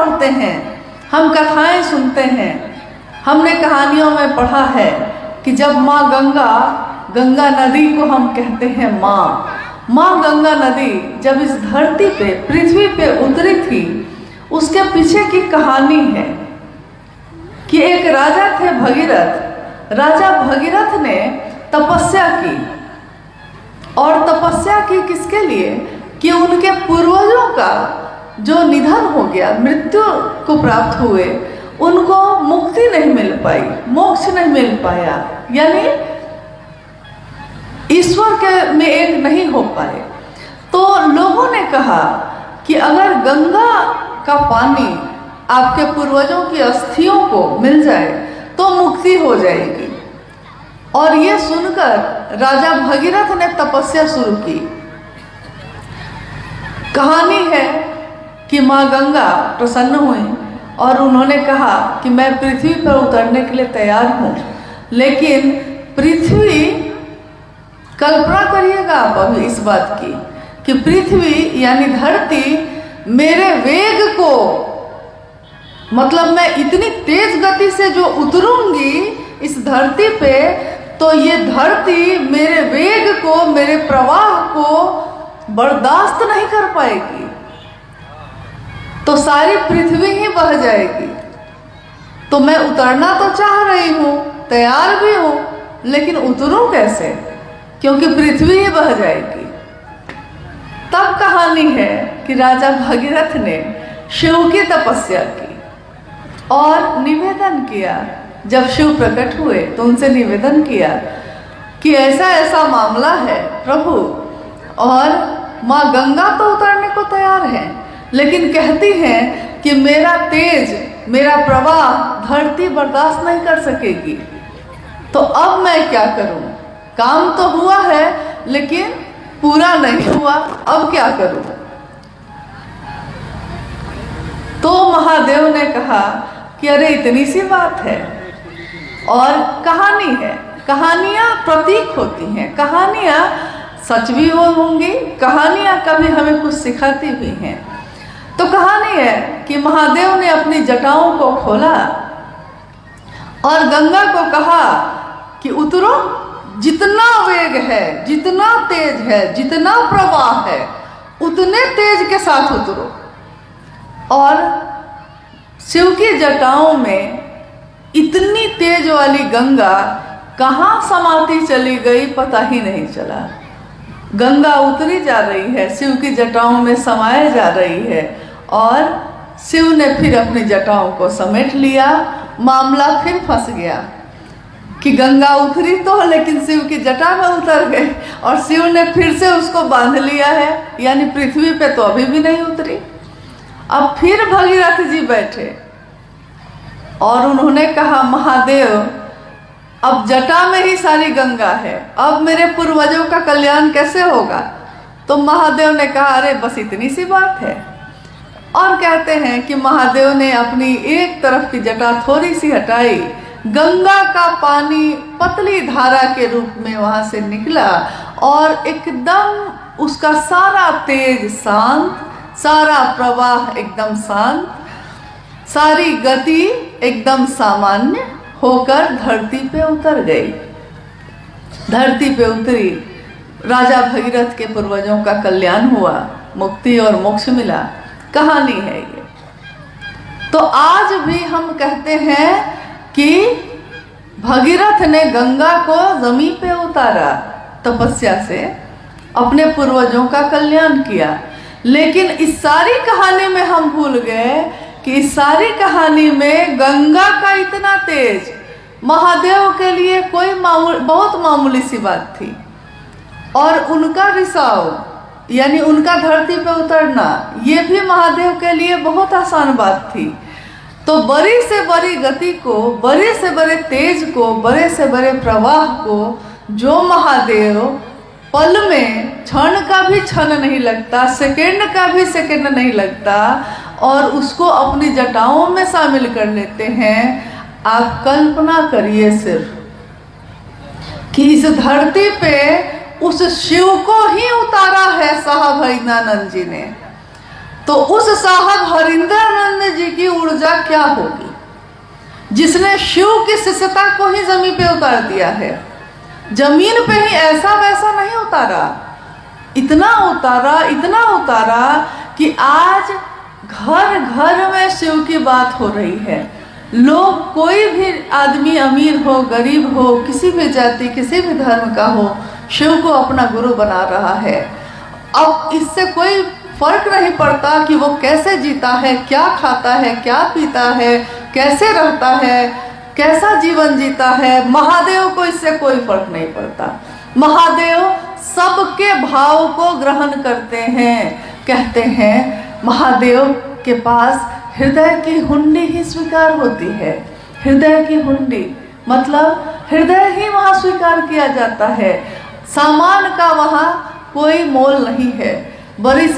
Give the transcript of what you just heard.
पढ़ते हैं, हम कथाएं सुनते हैं, हमने कहानियों में पढ़ा है कि जब माँ गंगा नदी को हम कहते हैं माँ गंगा नदी जब इस धरती पे पृथ्वी पे उतरी थी, उसके पीछे की कहानी है कि एक राजा थे भगीरथ। राजा भगीरथ ने तपस्या की, और तपस्या की किसके लिए? कि उनके पूर्वजों का जो निधन हो गया, मृत्यु को प्राप्त हुए, उनको मुक्ति नहीं मिल पाई, मोक्ष नहीं मिल पाया, यानी ईश्वर के में एक नहीं हो पाए। तो लोगों ने कहा कि अगर गंगा का पानी आपके पूर्वजों की अस्थियों को मिल जाए तो मुक्ति हो जाएगी। और ये सुनकर राजा भगीरथ ने तपस्या शुरू की। कहानी है कि माँ गंगा प्रसन्न हुई और उन्होंने कहा कि मैं पृथ्वी पर उतरने के लिए तैयार हूँ, लेकिन पृथ्वी, कल्पना करिएगा आप अभी इस बात की कि पृथ्वी यानी धरती मेरे वेग को, मतलब मैं इतनी तेज गति से जो उतरूंगी इस धरती पे, तो ये धरती मेरे वेग को, मेरे प्रवाह को बर्दाश्त नहीं कर पाएगी, तो सारी पृथ्वी ही बह जाएगी। तो मैं उतरना तो चाह रही हूँ, तैयार भी हूँ, लेकिन उतरूं कैसे, क्योंकि पृथ्वी ही बह जाएगी। तब कहानी है कि राजा भगीरथ ने शिव की तपस्या की और निवेदन किया। जब शिव प्रकट हुए तो उनसे निवेदन किया कि ऐसा ऐसा मामला है प्रभु, और माँ गंगा तो उतरने को तैयार है, लेकिन कहती हैं कि मेरा तेज, मेरा प्रवाह धरती बर्दाश्त नहीं कर सकेगी। तो अब मैं क्या करूं? काम तो हुआ है लेकिन पूरा नहीं हुआ, अब क्या करूं? तो महादेव ने कहा कि अरे इतनी सी बात है, और कहानी है, कहानियां प्रतीक होती हैं, कहानियां सच भी होंगी, कहानियां कभी हमें कुछ सिखाती भी हैं। तो कहानी है कि महादेव ने अपनी जटाओं को खोला और गंगा को कहा कि उतरो, जितना वेग है, जितना तेज है, जितना प्रवाह है, उतने तेज के साथ उतरो। और शिव की जटाओं में इतनी तेज वाली गंगा कहाँ समाती चली गई पता ही नहीं चला। गंगा उतरी जा रही है, शिव की जटाओं में समाये जा रही है, और शिव ने फिर अपनी जटाओं को समेट लिया। मामला फिर फंस गया कि गंगा उतरी तो, लेकिन शिव की जटा में उतर गए, और शिव ने फिर से उसको बांध लिया है, यानी पृथ्वी पे तो अभी भी नहीं उतरी। अब फिर भगीरथ जी बैठे और उन्होंने कहा महादेव, अब जटा में ही सारी गंगा है, अब मेरे पूर्वजों का कल्याण कैसे होगा? तो महादेव ने कहा अरे बस इतनी सी बात है। और कहते हैं कि महादेव ने अपनी एक तरफ की जटा थोड़ी सी हटाई, गंगा का पानी पतली धारा के रूप में वहां से निकला, और एकदम उसका सारा तेज शांत, सारा प्रवाह एकदम शांत, सारी गति एकदम सामान्य होकर धरती पे उतर गई। धरती पे उतरी, राजा भगीरथ के पूर्वजों का कल्याण हुआ, मुक्ति और मोक्ष मिला। कहानी है ये। तो आज भी हम कहते हैं कि भगीरथ ने गंगा को जमीन पे उतारा तपस्या से, अपने पूर्वजों का कल्याण किया। लेकिन इस सारी कहानी में हम भूल गए कि इस सारी कहानी में गंगा का इतना तेज महादेव के लिए कोई बहुत मामूली सी बात थी, और उनका रिसाव यानी उनका धरती पे उतरना ये भी महादेव के लिए बहुत आसान बात थी। तो बड़ी से बड़ी गति को, बड़े से बड़े तेज को, बड़े से बड़े प्रवाह को जो महादेव पल में, क्षण का भी क्षण नहीं लगता, सेकंड का भी सेकंड नहीं लगता, और उसको अपनी जटाओं में शामिल कर लेते हैं। आप कल्पना करिए सिर्फ कि इस धरती पे उस शिव को ही उतारा है साहब हरिंद्रानंद जी ने। तो उस साहब हरिंद्रानंद जी की ऊर्जा क्या होगी, जिसने शिव की शिष्यता को ही जमीन पे उतार दिया है। जमीन पे ही ऐसा वैसा नहीं उतारा, इतना उतारा कि आज घर घर में शिव की बात हो रही है। लोग, कोई भी आदमी अमीर हो गरीब हो, किसी भी जाति किसी भी धर्म का हो, शिव को अपना गुरु बना रहा है। अब इससे कोई फर्क नहीं पड़ता कि वो कैसे जीता है, क्या खाता है, क्या पीता है, कैसे रहता है, कैसा जीवन जीता है। महादेव को इससे कोई फर्क नहीं पड़ता। महादेव सबके भाव को ग्रहण करते हैं। कहते हैं महादेव के पास हृदय की हुंडी ही स्वीकार होती है। हृदय की हुंडी मतलब हृदय ही वहाँ स्वीकार किया जाता है। सामान का वहाँ कोई मोल नहीं है। बड़ी